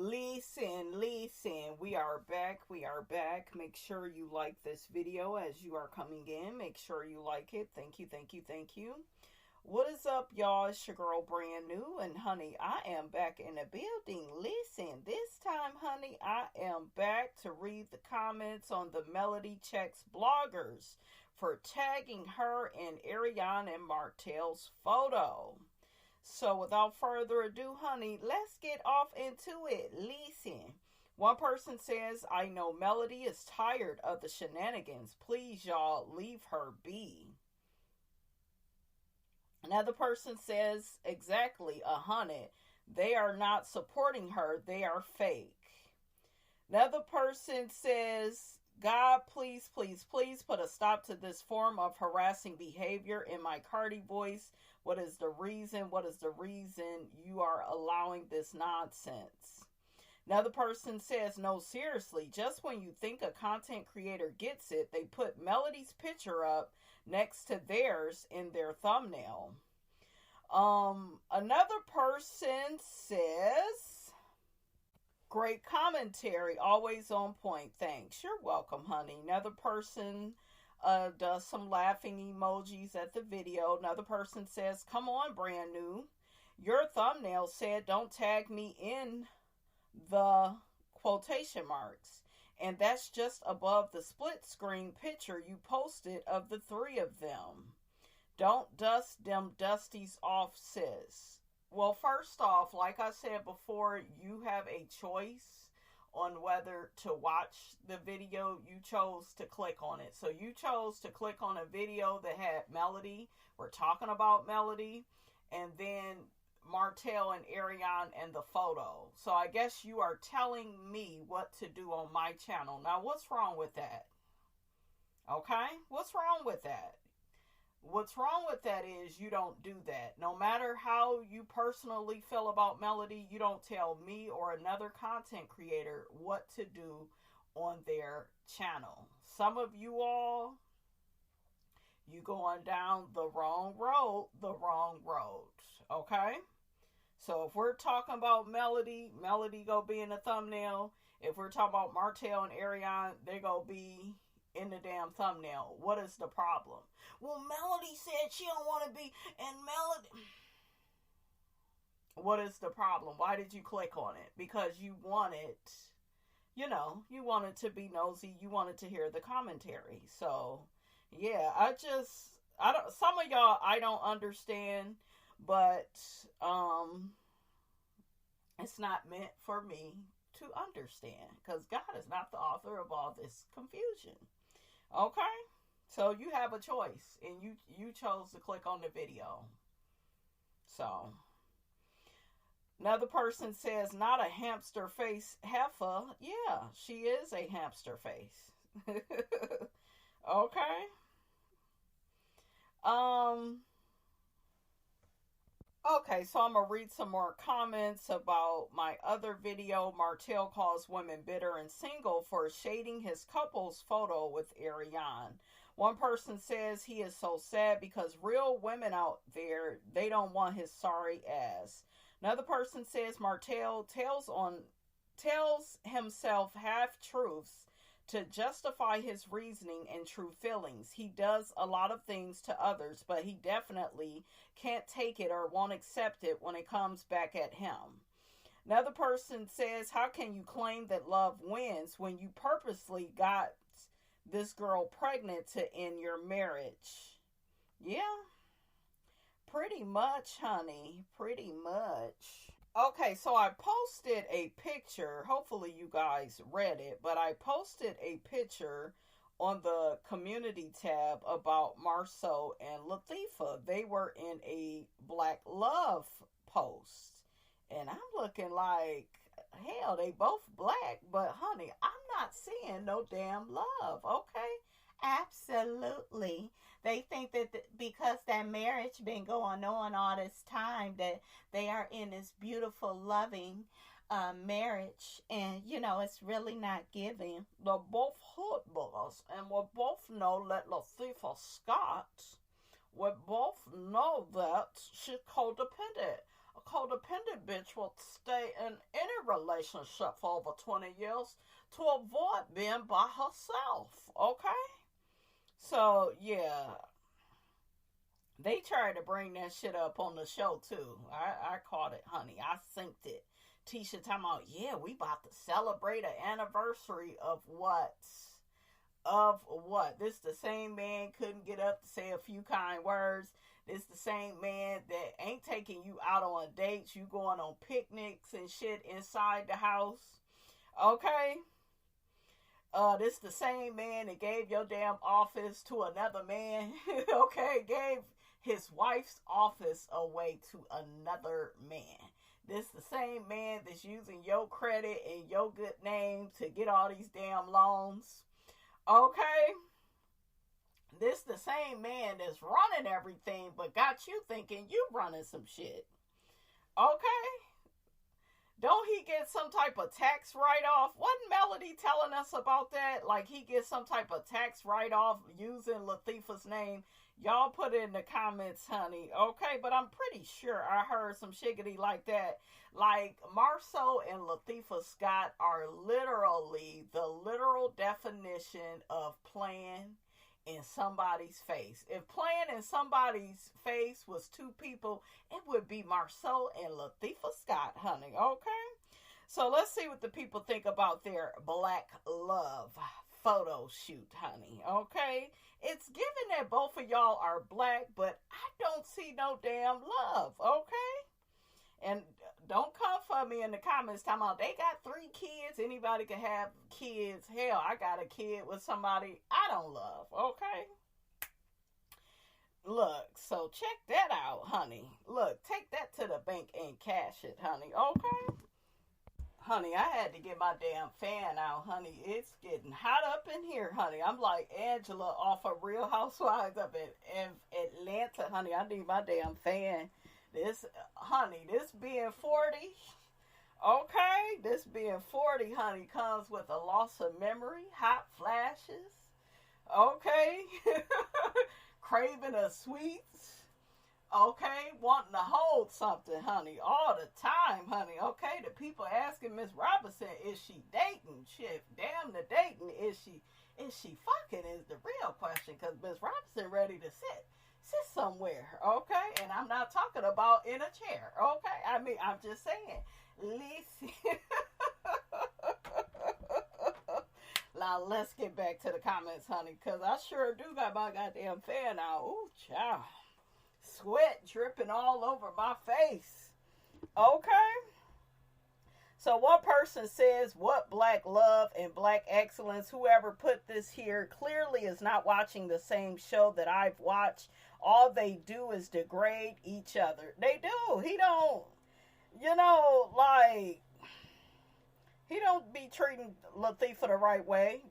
Listen, we are back. Make sure you like this video as you are coming in. Make sure you like it. Thank you. What is up, y'all? It's your girl, Brand New. And, honey, I am back in the building. Listen, this time, honey, I am back to read the comments on the Melody Checks bloggers for tagging her in Ariana and Martell's photo. So without further ado, honey, let's get off into it. Listen, one person says, I know Melody is tired of the shenanigans. Please, y'all, leave her be. Another person says, exactly 100. They are not supporting her. They are fake. Another person says, God, please put a stop to this form of harassing behavior. In my Cardi voice, what is the reason you are allowing this nonsense? Another person says, no, seriously, just when you think a content creator gets it, they put Melody's picture up next to theirs in their thumbnail. Another person says, great commentary, always on point. Thanks. You're welcome, honey. Another person does some laughing emojis at the video. Another person says, come on, Brand New. Your thumbnail said don't tag me in the quotation marks. And that's just above the split screen picture you posted of the three of them. Don't dust them dusties off, sis. Well, first off, like I said before, you have a choice on whether to watch the video. You chose to click on it. So you chose to click on a video that had Melody. We're talking about Melody. And then Martell and Ariana and the photo. So I guess you are telling me what to do on my channel. Now, what's wrong with that? Okay? What's wrong with that? What's wrong with that is you don't do that. No matter how you personally feel about Melody, you don't tell me or another content creator what to do on their channel. Some of you all, you going down the wrong road, okay? So if we're talking about Melody go be in the thumbnail. If we're talking about Martell and Ariana, they go be in the damn thumbnail. What is the problem? Well, Melody said she don't want to be in Melody. What is the problem? Why did you click on it? Because you wanted, you wanted to be nosy. You wanted to hear the commentary. So, yeah, some of y'all, I don't understand, but, it's not meant for me to understand because God is not the author of all this confusion. Okay? So you have a choice and you chose to click on the video. So another person says, not a hamster face heifer. Yeah, she is a hamster face. Okay? Okay, so I'm going to read some more comments about my other video. Martell calls women bitter and single for shading his couple's photo with Ariana. One person says he is so sad because real women out there, they don't want his sorry ass. Another person says Martell tells himself half-truths to justify his reasoning and true feelings. He does a lot of things to others, but he definitely can't take it or won't accept it when it comes back at him. Another person says, how can you claim that love wins when you purposely got this girl pregnant to end your marriage? Yeah, pretty much, honey, pretty much. Okay, so I posted a picture. Hopefully you guys read it, but I posted a picture on the community tab about Marsau'S and Lifa. They were in a Black Love post. And I'm looking like, hell, they both black, but honey, I'm not seeing no damn love, okay? Absolutely. They think that because that marriage been going on all this time that they are in this beautiful, loving marriage. And, it's really not giving. They're both hoodballs. And we both know that Lifa Scott, we both know that she's codependent. A codependent bitch will stay in any relationship for over 20 years to avoid being by herself. Okay? So, yeah. They tried to bring that shit up on the show, too. I caught it, honey. I synced it. Tisha talking about, yeah, we about to celebrate an anniversary of what? Of what? This the same man couldn't get up to say a few kind words. This the same man that ain't taking you out on dates. You going on picnics and shit inside the house. Okay? This the same man that gave your damn office to another man. Okay? Gave his wife's office away to another man. This the same man that's using your credit and your good name to get all these damn loans. Okay? This the same man that's running everything but got you thinking you running some shit. Okay? Don't he get some type of tax write-off? Wasn't Melody telling us about that? Like he gets some type of tax write-off using Latifah's name. Y'all put it in the comments, honey. Okay, but I'm pretty sure I heard some shiggity like that. Like Marsau' and Lifa Scott are literally the literal definition of playing in somebody's face. If playing in somebody's face was two people, it would be Marsau' and Lifa Scott, honey. Okay? So let's see what the people think about their Black Love photo shoot, honey. Okay? It's given that both of y'all are black, but I don't see no damn love. Okay? And don't come for me in the comments talking about they got 3 kids. Anybody can have kids. Hell, I got a kid with somebody I don't love. Okay? Look, so check that out, honey. Look, take that to the bank and cash it, honey. Okay? Honey, I had to get my damn fan out, honey. It's getting hot up in here, honey. I'm like Angela off of Real Housewives up in Atlanta, honey. I need my damn fan. This being 40, okay? This being 40, honey, comes with a loss of memory, hot flashes, okay? Craving of sweets. Okay, wanting to hold something, honey, all the time, honey. Okay, the people asking Miss Robinson, is she dating? Shit, damn the dating. Is she fucking is the real question, because Miss Robinson ready to sit somewhere, okay? And I'm not talking about in a chair, okay? I mean, I'm just saying, listen. Now, let's get back to the comments, honey, because I sure do got my goddamn fan out. Ooh, child. Sweat dripping all over my face. Okay? So one person says, what black love and black excellence, whoever put this here clearly is not watching the same show that I've watched. All they do is degrade each other. They do. He don't, he don't be treating Latifah the right way.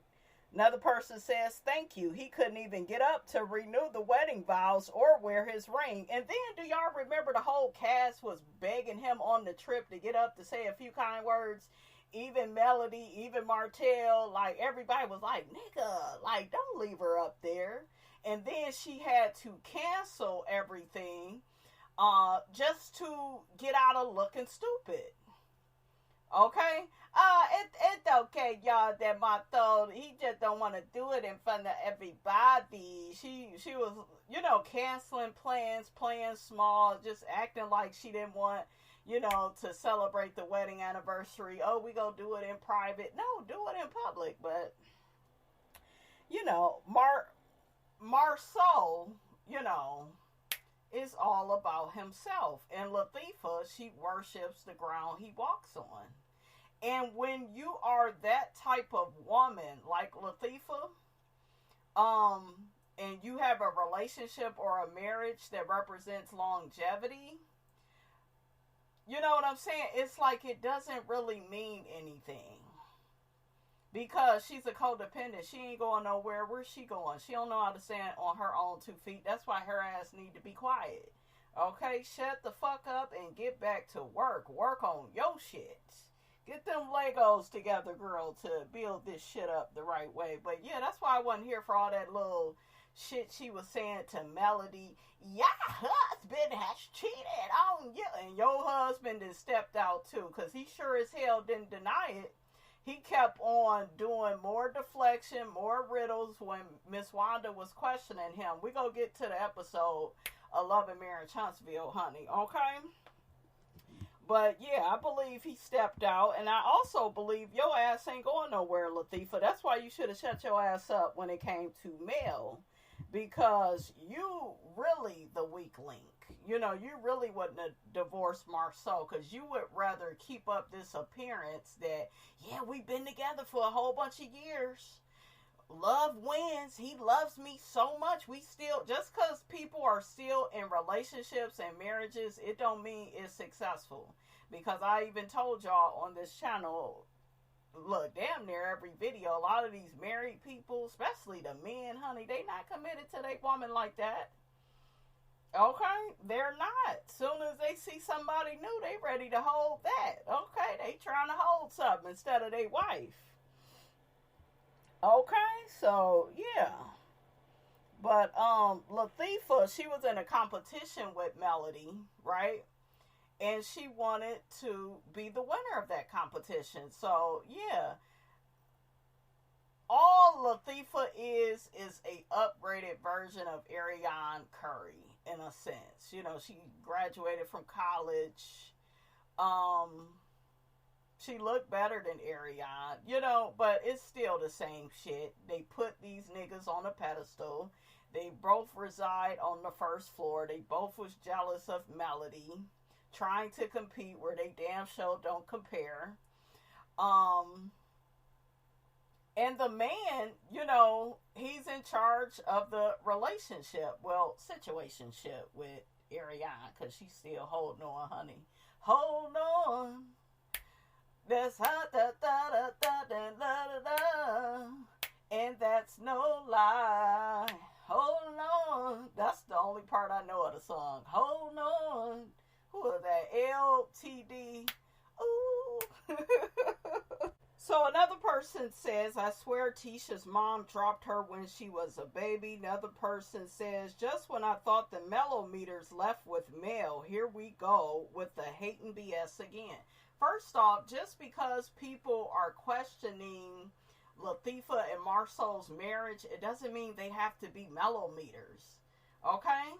Another person says, thank you. He couldn't even get up to renew the wedding vows or wear his ring. And then, do y'all remember the whole cast was begging him on the trip to get up to say a few kind words? Even Melody, even Martell, like, everybody was like, nigga, like, don't leave her up there. And then she had to cancel everything just to get out of looking stupid. Okay? It's okay, y'all, that Martell, he just don't want to do it in front of everybody. She was, canceling plans, playing small, just acting like she didn't want, to celebrate the wedding anniversary. Oh, we gonna do it in private. No, do it in public. But, Marsau', is all about himself. And Lifa, she worships the ground he walks on. And when you are that type of woman, like Lifa, and you have a relationship or a marriage that represents longevity, you know what I'm saying? It's like it doesn't really mean anything. Because she's a codependent. She ain't going nowhere. Where's she going? She don't know how to stand on her own 2 feet. That's why her ass need to be quiet. Okay? Shut the fuck up and get back to work. Work on your shit. Get them Legos together, girl, to build this shit up the right way. But yeah, that's why I wasn't here for all that little shit she was saying to Melody. Your husband has cheated on you. And your husband has stepped out too, because he sure as hell didn't deny it. He kept on doing more deflection, more riddles when Miss Wanda was questioning him. We gonna get to the episode of Love and Marriage Huntsville, honey, okay? But yeah, I believe he stepped out, and I also believe your ass ain't going nowhere, Latifah. That's why you should have shut your ass up when it came to Mel, because you really the weak link. You know, you really wouldn't have divorced Marsau, because you would rather keep up this appearance that, yeah, we've been together for a whole bunch of years. Love wins. He loves me so much. We still, just because people are still in relationships and marriages, it don't mean it's successful. Because I even told y'all on this channel, look, damn near every video, a lot of these married people, especially the men, honey, they not committed to their woman like that. Okay? They're not. Soon as they see somebody new, they ready to hold that. Okay? They trying to hold something instead of their wife. Okay? So, yeah. But, Latifah, she was in a competition with Melody, right? And she wanted to be the winner of that competition. So, yeah. All Latifah is a upgraded version of Ariane Curry, in a sense. You know, she graduated from college. She looked better than Ariane, you know, but it's still the same shit. They put these niggas on a pedestal. They both reside on the first floor. They both was jealous of Melody, trying to compete where they damn sure don't compare. And the man, you know, he's in charge of the relationship, well, situationship with Ariane, because she's still holding on, honey. Hold on. That's hot, da da da da da da da, and that's no lie. Hold on. That's the only part I know of the song. Hold on. Who is that? LTD. Ooh. So another person says, I swear Tisha's mom dropped her when she was a baby. Another person says, just when I thought the Melometers left with Mel, here we go with the hate and BS again. First off, just because people are questioning Lifa and Marsau'S marriage, it doesn't mean they have to be Melometers. Okay?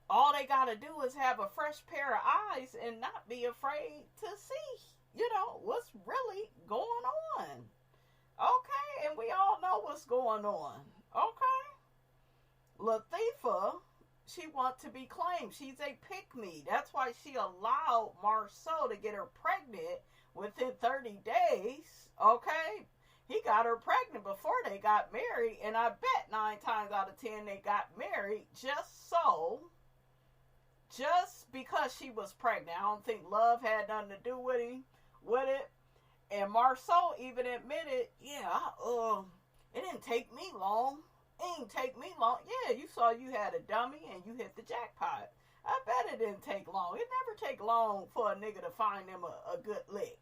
All they gotta do is have a fresh pair of eyes and not be afraid to see, you know, what's really going on. Okay? And we all know what's going on. Okay? Lifa, she wants to be claimed. She's a pick-me. That's why she allowed Marsau to get her pregnant within 30 days. Okay? He got her pregnant before they got married, and I bet 9 times out of 10 they got married just because she was pregnant. I don't think love had nothing to do with it. And Marsau even admitted, yeah, it didn't take me long. It didn't take me long. Yeah, you saw you had a dummy and you hit the jackpot. I bet it didn't take long. It never take long for a nigga to find him a good lick.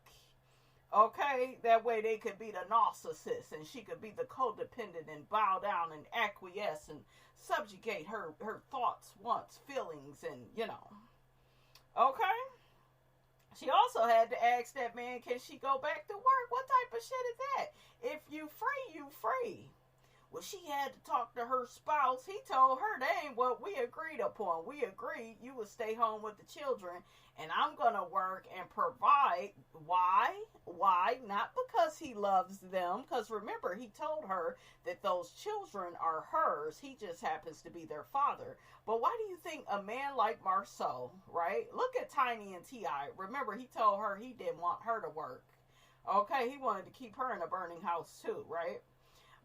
Okay? That way they could be the narcissist and she could be the codependent and bow down and acquiesce and subjugate her thoughts, wants, feelings, and, you know. Okay? She also had to ask that man, can she go back to work? What type of shit is that? If you free, you free. Well, she had to talk to her spouse. He told her that ain't what we agreed upon. We agreed you would stay home with the children, and I'm going to work and provide. Why? Why? Not because he loves them, because remember, he told her that those children are hers. He just happens to be their father. But why do you think a man like Marsau, right? Look at Tiny and T.I. Remember, he told her he didn't want her to work. Okay, he wanted to keep her in a burning house too, right?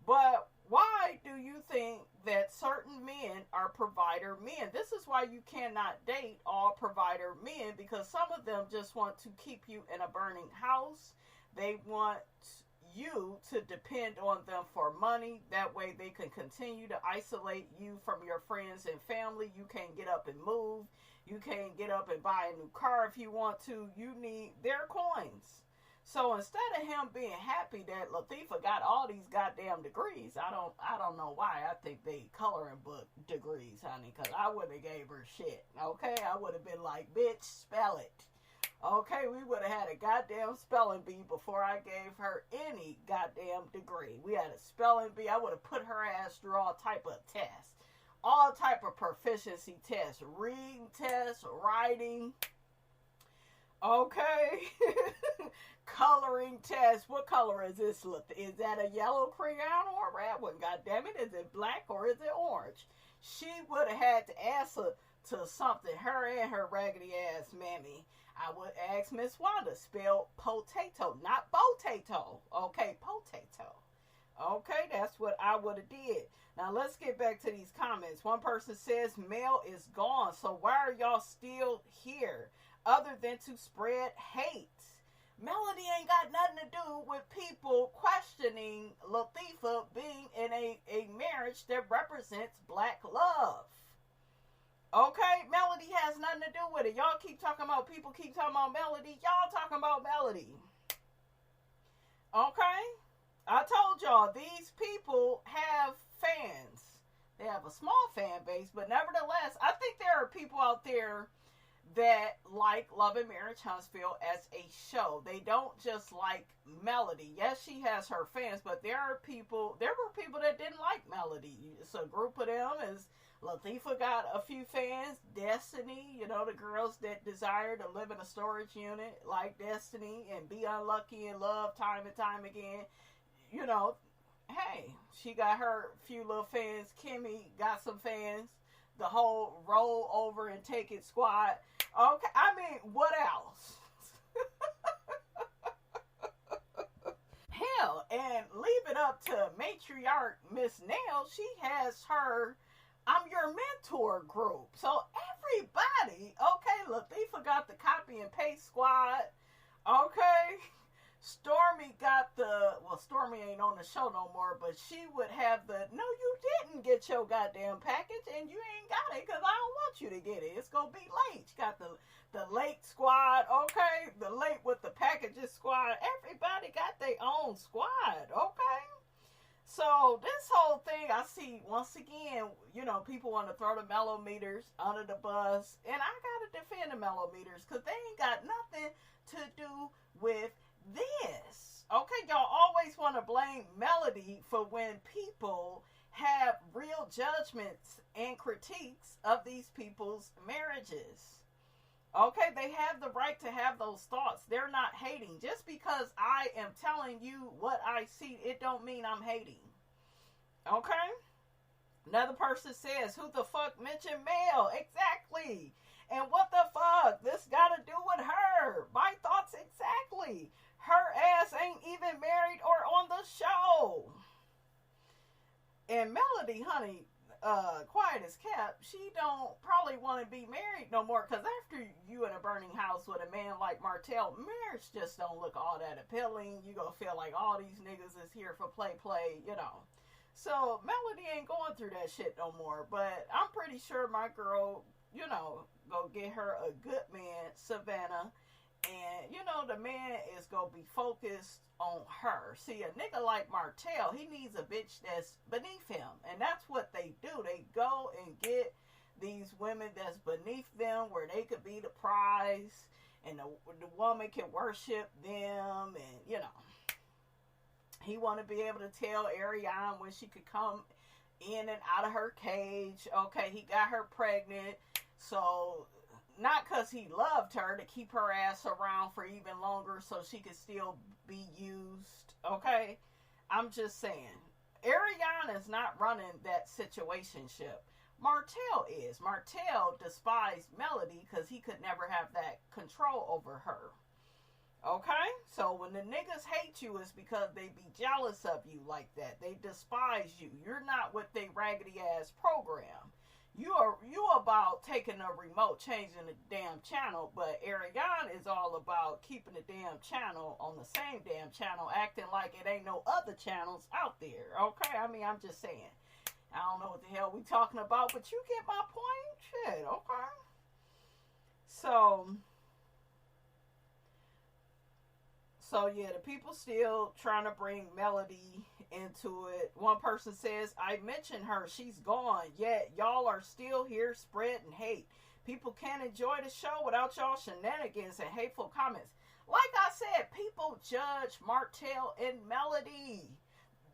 But why do you think that certain men are provider men? This is why you cannot date all provider men, because some of them just want to keep you in a burning house. They want you to depend on them for money. That way they can continue to isolate you from your friends and family. You can't get up and move. You can't get up and buy a new car if you want to. You need their coins. So instead of him being happy that Lifa got all these goddamn degrees, I don't know why. I think they coloring book degrees, honey, because I wouldn't have gave her shit. Okay, I would have been like, bitch, spell it. Okay, we would have had a goddamn spelling bee before I gave her any goddamn degree. We had a spelling bee. I would have put her ass through all type of tests, all type of proficiency tests, reading tests, writing. Okay. Coloring test. What color is this? Is that a yellow crayon or a red one? God damn it. Is it black or is it orange? She would have had to answer to something. Her and her raggedy ass mammy. I would ask Miss Wanda, spell potato, not potato. Okay, potato. Okay, that's what I would have did. Now let's get back to these comments. One person says Mel is gone, so why are y'all still here other than to spread hate? Melody ain't got nothing to do with people questioning Lifa being in a marriage that represents black love. Okay, Melody has nothing to do with it. Y'all keep talking about, people keep talking about Melody. Y'all talking about Melody. Okay? I told y'all, these people have fans. They have a small fan base, but nevertheless, I think there are people out there that like Love and Marriage Huntsville as a show. They don't just like Melody. Yes, she has her fans, but there were people that didn't like Melody. It's a group of them. As Lifa got a few fans. Destiny, the girls that desire to live in a storage unit like Destiny and be unlucky in love time and time again. Hey, she got her few little fans. Kimmy got some fans. The whole roll over and take it squad. Okay, I mean, what else? Hell, and leave it up to matriarch Miss Nail. She has her I'm Your Mentor group. So everybody, okay, Lifa got the copy and paste squad. Okay. Stormy got Stormy ain't on the show no more, but she would have no, you didn't get your goddamn package, and you ain't got it, because I don't want you to get it. It's going to be late. She got the late squad, okay? The late with the packages squad. Everybody got their own squad, okay? So this whole thing, I see, once again, people want to throw the Melometers under the bus, and I got to defend the Melometers, because they ain't got nothing to do with this. Okay, y'all always want to blame Melody for when people have real judgments and critiques of these people's marriages. Okay, they have the right to have those thoughts. They're not hating. Just because I am telling you what I see, it don't mean I'm hating. Okay? Another person says, who the fuck mentioned Mel? Exactly. And what the fuck? This got to do with her. My thoughts exactly. Her ass ain't even married or on the show. And Melody, honey, quiet as kept, she don't probably want to be married no more, because after you in a burning house with a man like Martell, marriage just don't look all that appealing. You gonna feel like all these niggas is here for play, So Melody ain't going through that shit no more, but I'm pretty sure my girl, go get her a good man, Savannah. And, the man is going to be focused on her. See, a nigga like Martell, he needs a bitch that's beneath him. And that's what they do. They go and get these women that's beneath them, where they could be the prize. And the woman can worship them. And, he want to be able to tell Ariane when she could come in and out of her cage. Okay, he got her pregnant. So, not because he loved her, to keep her ass around for even longer so she could still be used. Okay? I'm just saying. Ariane is not running that situationship. Martell is. Martell despised Melody because he could never have that control over her. Okay? So when the niggas hate you, it's because they be jealous of you like that. They despise you. You're not with they raggedy ass program. You about taking a remote, changing the damn channel, but Ariane is all about keeping the damn channel on the same damn channel, acting like it ain't no other channels out there. Okay? I mean, I'm just saying. I don't know what the hell we talking about, but you get my point? Shit, okay? So yeah, the people still trying to bring Melody into it. One person says, I mentioned her, she's gone, yet y'all are still here spreading hate. People can't enjoy the show without y'all shenanigans and hateful comments. Like I said, people judge Martell and Melody.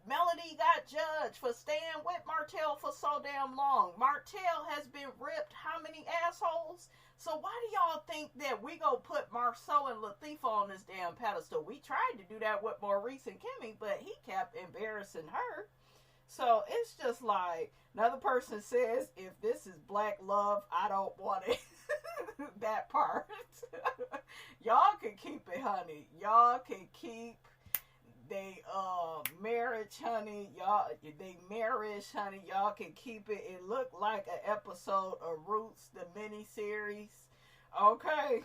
Melody got judged for staying with Martell for so damn long. Martell has been ripped how many assholes? So why do y'all think that we go put Marsau and Lifa on this damn pedestal? We tried to do that with Maurice and Kimmy, but he kept embarrassing her. So it's just like, another person says, if this is black love, I don't want it. That part. Y'all can keep it, honey. Y'all can keep they marriage, honey. They marriage, honey. Y'all can keep it. It looked like an episode of Roots, the miniseries. Okay.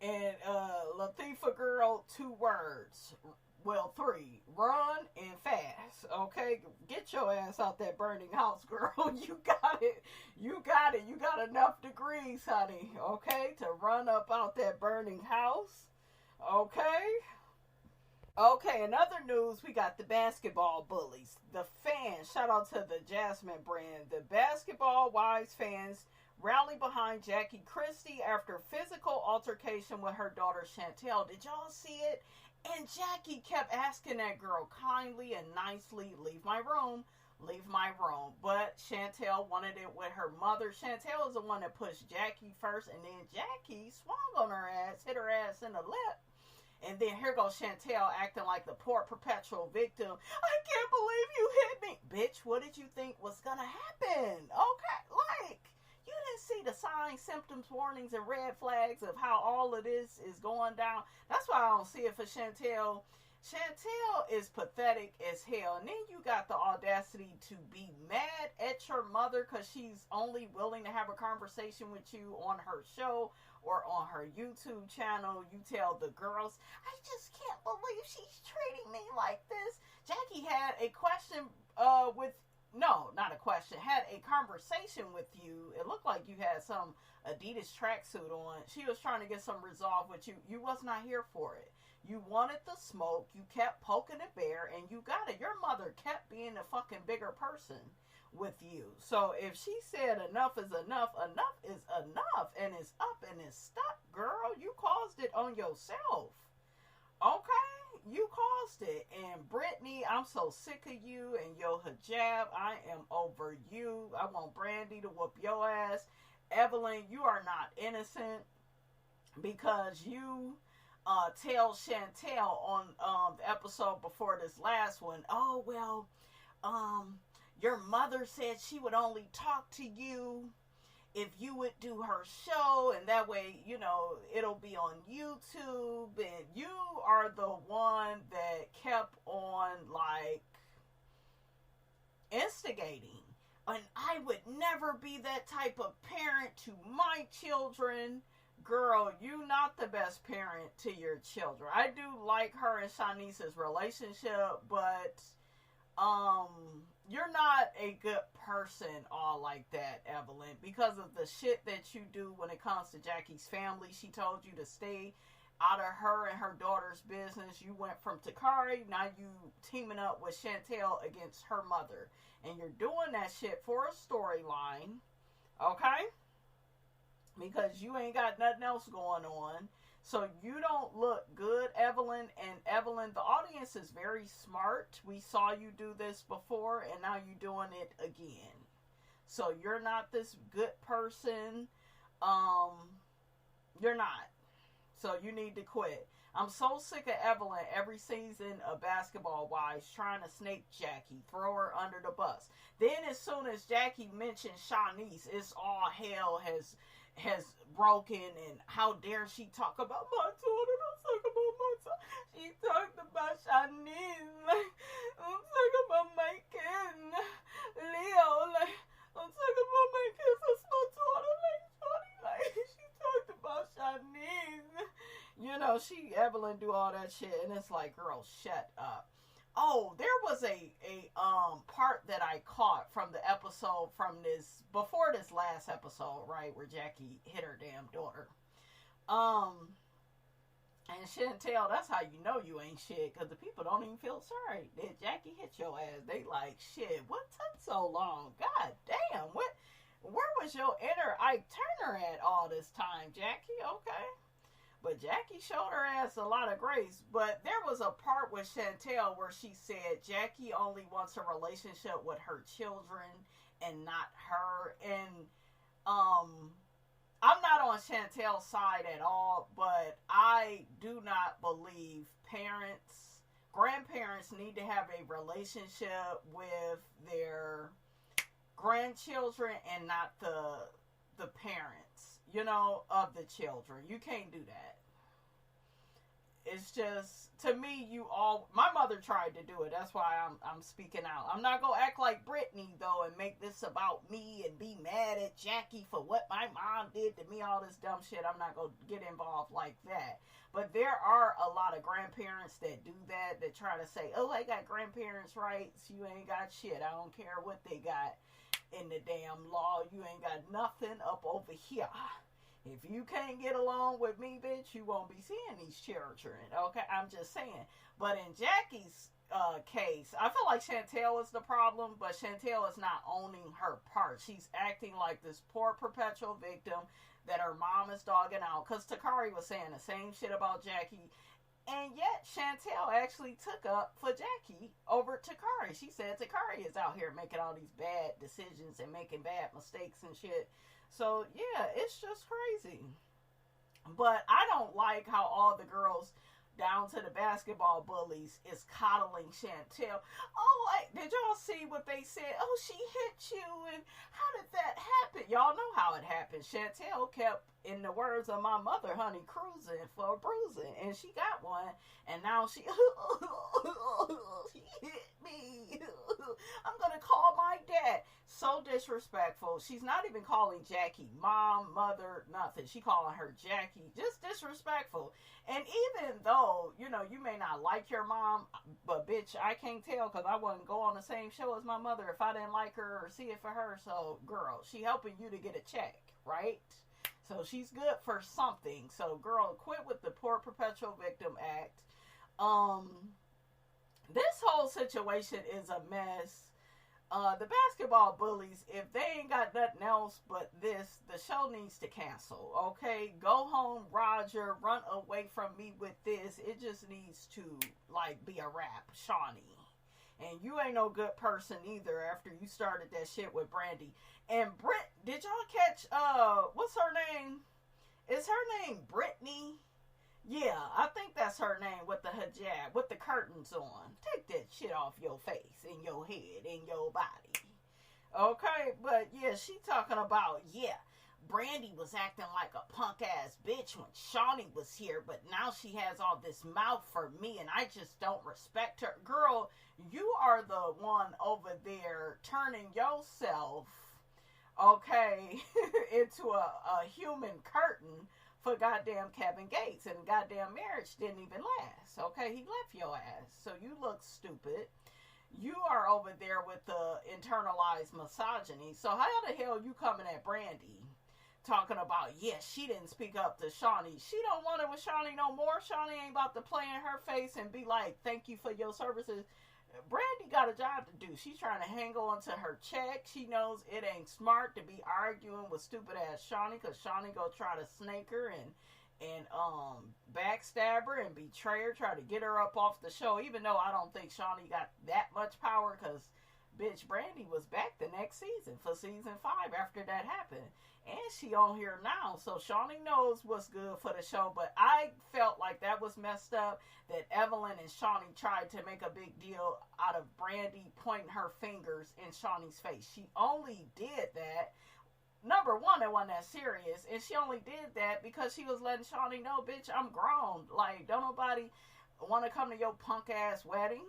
And Lifa girl, 2 words. Well, 3. Run and fast. Okay? Get your ass out that burning house, girl. You got it. You got it. You got enough degrees, honey. Okay? To run up out that burning house. Okay? Okay, in other news, we got the basketball bullies. The fans, shout out to the Jasmine brand. The basketball wives fans rally behind Jackie Christie after physical altercation with her daughter Chantel. Did y'all see it? And Jackie kept asking that girl kindly and nicely, leave my room, leave my room. But Chantel wanted it with her mother. Chantel is the one that pushed Jackie first, and then Jackie swung on her ass, hit her ass in the lip. And then here goes Chantel acting like the poor perpetual victim. I can't believe you hit me. Bitch, what did you think was going to happen? Okay, like, you didn't see the signs, symptoms, warnings, and red flags of how all of this is going down. That's why I don't see it for Chantel. Chantel is pathetic as hell. And then you got the audacity to be mad at your mother because she's only willing to have a conversation with you on her show or on her YouTube channel. You tell the girls, I just can't believe she's treating me like this. Jackie had a question had a conversation with you. It looked like you had some Adidas tracksuit on. She was trying to get some resolve with you. You was not here for it. You wanted the smoke. You kept poking the bear, and you got it. Your mother kept being a fucking bigger person with you. So if she said enough is enough, enough is enough, and it's up and it's stuck, girl. You caused it on yourself. Okay? You caused it. And Brittany, I'm so sick of you and your hijab. I am over you. I want Brandy to whoop your ass. Evelyn, you are not innocent because you tell Chantel on the episode before this last one, oh, well, your mother said she would only talk to you if you would do her show, and that way, you know, it'll be on YouTube, and you are the one that kept on, like, instigating. And I would never be that type of parent to my children. Girl, you not the best parent to your children. I do like her and Shanice's relationship, but you're not a good person all like that, Evelyn, because of the shit that you do when it comes to Jackie's family. She told you to stay out of her and her daughter's business. You went from Takari, now you teaming up with Chantel against her mother. And you're doing that shit for a storyline, okay? Because you ain't got nothing else going on. So you don't look good, Evelyn. And Evelyn, the audience is very smart. We saw you do this before, and now you're doing it again. So you're not this good person. You're not. So you need to quit. I'm so sick of Evelyn every season of Basketball Wives trying to snake Jackie, throw her under the bus. Then as soon as Jackie mentioned Shanice, it's all hell has broken, and how dare she talk about my daughter? Don't talk about my daughter. She talked about Shanice. Like, don't talk about my kid. Leo, like, don't talk about my kids. That's my daughter. Like, she talked about Shanice. You know, Evelyn do all that shit, and it's like, girl, shut up. Oh, there was a part that I caught from the episode before this last episode, right, where Jackie hit her damn daughter. And Chantel, that's how you know you ain't shit, because the people don't even feel sorry. Did Jackie hit your ass? They like, shit, what took so long? God damn, where was your inner Ike Turner at all this time, Jackie? Okay. But Jackie showed her ass a lot of grace. But there was a part with Chantel where she said Jackie only wants a relationship with her children and not her. And I'm not on Chantel's side at all, but I do not believe grandparents need to have a relationship with their grandchildren and not the parents, of the children. You can't do that. It's just, to me, my mother tried to do it. That's why I'm speaking out. I'm not gonna act like Brittany though and make this about me and be mad at Jackie for what my mom did to me, all this dumb shit. I'm not gonna get involved like that. But there are a lot of grandparents that do that try to say, oh, I got grandparents' rights. You ain't got shit. I don't care what they got in the damn law. You ain't got nothing up over here. If you can't get along with me, bitch, you won't be seeing these children. Okay, I'm just saying. But in Jackie's case, I feel like Chantel is the problem, but Chantel is not owning her part. She's acting like this poor perpetual victim that her mom is dogging out. Because Takari was saying the same shit about Jackie. And yet, Chantel actually took up for Jackie over Takari. She said Takari is out here making all these bad decisions and making bad mistakes and shit. So, yeah, it's just crazy. But I don't like how all the girls down to the basketball bullies is coddling Chantel. Oh, did y'all see what they said? Oh, she hit you, and how did that happen? Y'all know how it happened. Chantel kept, in the words of my mother, honey, cruising for a bruising, and she got one, and now she hit me. I'm gonna call my dad. So disrespectful. She's not even calling Jackie mom, mother, nothing. She calling her Jackie. Just disrespectful. And even though, you may not like your mom, but bitch, I can't tell because I wouldn't go on the same show as my mother if I didn't like her or see it for her. So, girl, she helping you to get a check, right? So she's good for something. So, girl, quit with the poor perpetual victim act. This whole situation is a mess. The basketball bullies, if they ain't got nothing else but this, the show needs to cancel, okay? Go home, Roger. Run away from me with this. It just needs to, be a wrap, Shawnee. And you ain't no good person either after you started that shit with Brandy. And did y'all catch, what's her name? Is her name Brittany? Yeah, I think that's her name, with the hijab, with the curtains on. Take that shit off your face and your head and your body. Okay, but yeah, she talking about, Brandy was acting like a punk ass bitch when Shawnee was here, but now she has all this mouth for me and I just don't respect her. Girl, you are the one over there turning yourself, okay, into a human curtain for goddamn Kevin Gates, and goddamn marriage didn't even last. Okay, he left your ass, so you look stupid. You are over there with the internalized misogyny. So how the hell you coming at Brandy talking about, she didn't speak up to Shawnee? She don't want it with Shawnee no more. Shawnee ain't about to play in her face and be like, thank you for your services. Brandy got a job to do. She's trying to hang on to her check. She knows it ain't smart to be arguing with stupid ass Shawnee, because Shawnee go try to snake her and backstab her and betray her, try to get her up off the show, even though I don't think Shawnee got that much power, because bitch, Brandy was back the next season for season 5 after that happened. And she on here now, so Shawnee knows what's good for the show. But I felt like that was messed up, that Evelyn and Shawnee tried to make a big deal out of Brandy pointing her fingers in Shawnee's face. She only did that, number one, it wasn't that serious, and she only did that because she was letting Shawnee know, bitch, I'm grown. Like, don't nobody want to come to your punk ass wedding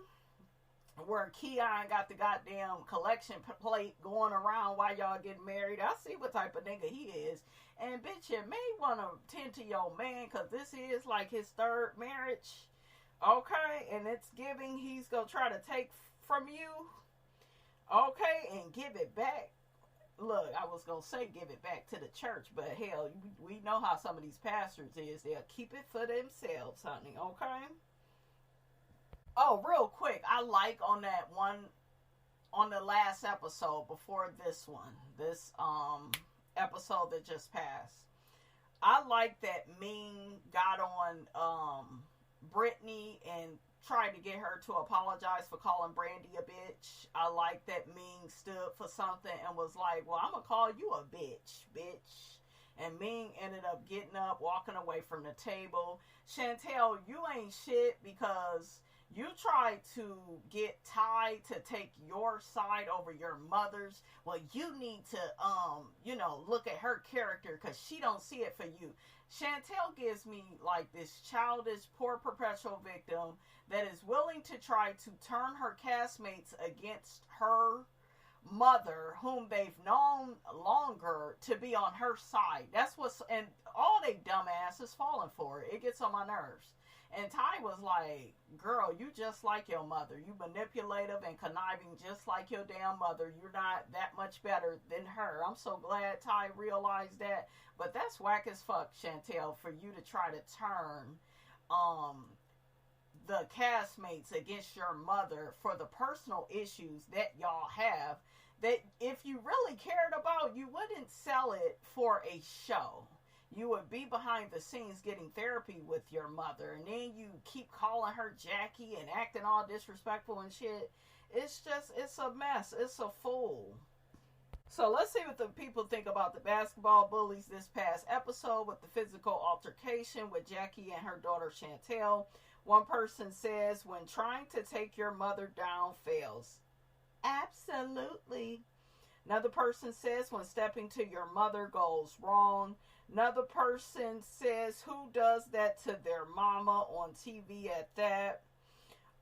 where Keon got the goddamn collection plate going around while y'all getting married. I see what type of nigga he is. And bitch, you may want to tend to your man, because this is like his 3rd marriage. Okay? And it's giving he's going to try to take from you. Okay? And give it back. look, I was going to say give it back to the church, but hell, we know how some of these pastors is. They'll keep it for themselves, honey, okay? Oh, real quick, I like on that one, on the last episode before this one, this episode that just passed. I like that Ming got on Brittany and tried to get her to apologize for calling Brandy a bitch. I like that Ming stood for something and was like, well, I'm gonna call you a bitch. And Ming ended up getting up, walking away from the table. Chantel, you ain't shit because you tried to get Ty to take your side over your mother's. Well, you need to, look at her character because she don't see it for you. Chantel gives me like this childish, poor perpetual victim that is willing to try to turn her castmates against her mother, whom they've known longer, to be on her side. That's what's, and all they dumbass is falling for it. It gets on my nerves. And Ty was like, girl, you just like your mother. You manipulative and conniving just like your damn mother. You're not that much better than her. I'm so glad Ty realized that. But that's whack as fuck, Chantel, for you to try to turn the castmates against your mother for the personal issues that y'all have. That if you really cared about, you wouldn't sell it for a show. You would be behind the scenes getting therapy with your mother, and then you keep calling her Jackie and acting all disrespectful and shit. It's a mess. It's a fool. So let's see what the people think about the basketball bullies this past episode with the physical altercation with Jackie and her daughter Chantel. One person says, when trying to take your mother down fails. Absolutely. Another person says, when stepping to your mother goes wrong. Another person says, who does that to their mama on TV at that?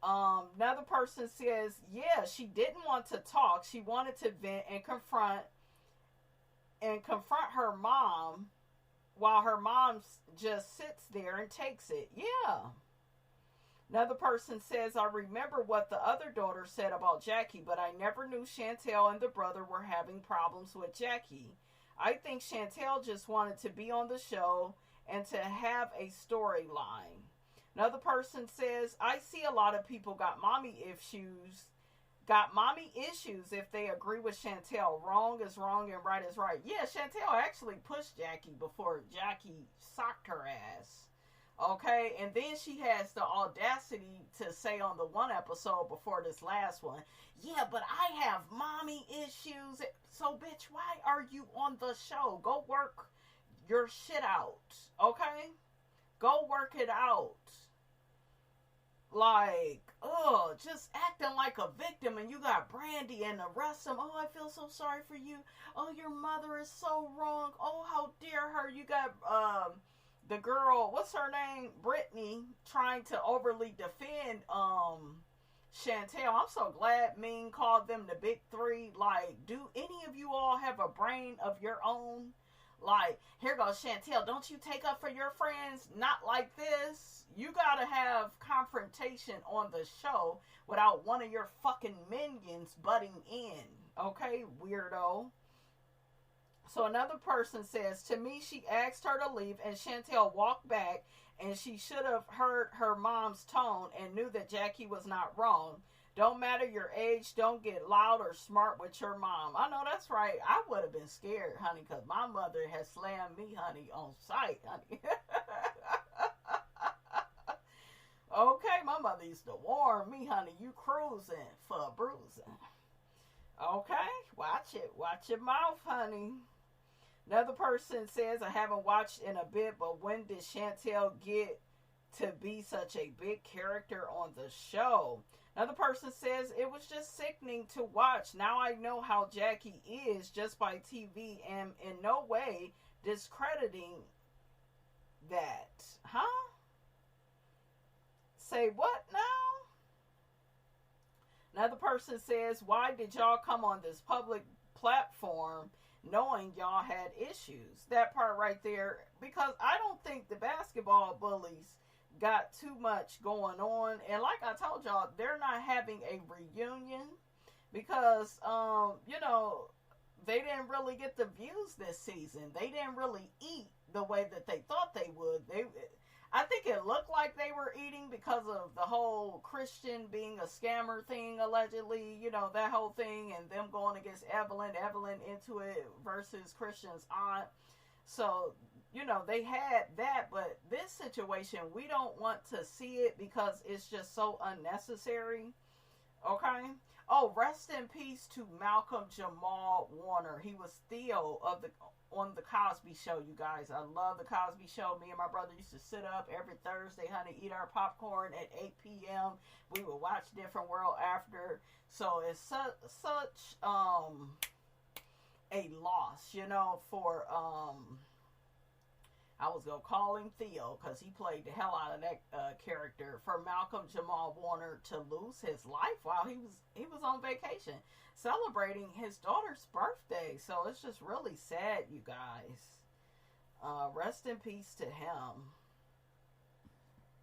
Another person says, yeah, she didn't want to talk. She wanted to vent and confront her mom while her mom just sits there and takes it. Yeah. Another person says, I remember what the other daughter said about Jackie, but I never knew Chantel and the brother were having problems with Jackie. I think Chantel just wanted to be on the show and to have a storyline. Another person says, I see a lot of people got mommy issues if they agree with Chantel. Wrong is wrong and right is right. Yeah, Chantel actually pushed Jackie before Jackie socked her ass. Okay, and then she has the audacity to say on the one episode before this last one, yeah, but I have mommy issues. So, bitch, why are you on the show? Go work your shit out, okay? Go work it out. Like, just acting like a victim, and you got Brandy and the rest of them. Oh, I feel so sorry for you. Oh, your mother is so wrong. Oh, how dare her. You got, the girl, what's her name? Brittany, trying to overly defend Chantel. I'm so glad Ming called them the big three. Like, do any of you all have a brain of your own? Like, here goes Chantel. Don't you take up for your friends? Not like this. You gotta have confrontation on the show without one of your fucking minions butting in. Okay, weirdo. So another person says, to me, she asked her to leave and Chantel walked back, and she should have heard her mom's tone and knew that Jackie was not wrong. Don't matter your age, don't get loud or smart with your mom. I know that's right. I would have been scared, honey, because my mother has slammed me, honey, on sight, honey. Okay, my mother used to warn me, honey, you cruising for a bruising. Okay, watch it. Watch your mouth, honey. Another person says, I haven't watched in a bit, but when did Chantel get to be such a big character on the show? Another person says, it was just sickening to watch. Now I know how Jackie is just by TV and in no way discrediting that. Huh? Say what now? Another person says, why did y'all come on this public platform knowing y'all had issues? That part right there, because I don't think the basketball bullies got too much going on. And like I told y'all, they're not having a reunion because, they didn't really get the views this season. They didn't really eat the way that they thought they would. I think it looked like they were eating because of the whole Christian being a scammer thing, allegedly, you know, that whole thing, and them going against Evelyn into it versus Christian's aunt. So, you know, they had that, but this situation, we don't want to see it because it's just so unnecessary. Okay? Oh, rest in peace to Malcolm Jamal Warner. He was Theo on the Cosby Show, you guys. I love the Cosby Show. Me and my brother used to sit up every Thursday, honey, eat our popcorn at 8 p.m. We would watch Different World after. So it's such a loss, you know, for I was going to call him Theo because he played the hell out of that character. For Malcolm Jamal Warner to lose his life while he was on vacation celebrating his daughter's birthday. So it's just really sad, you guys. Rest in peace to him.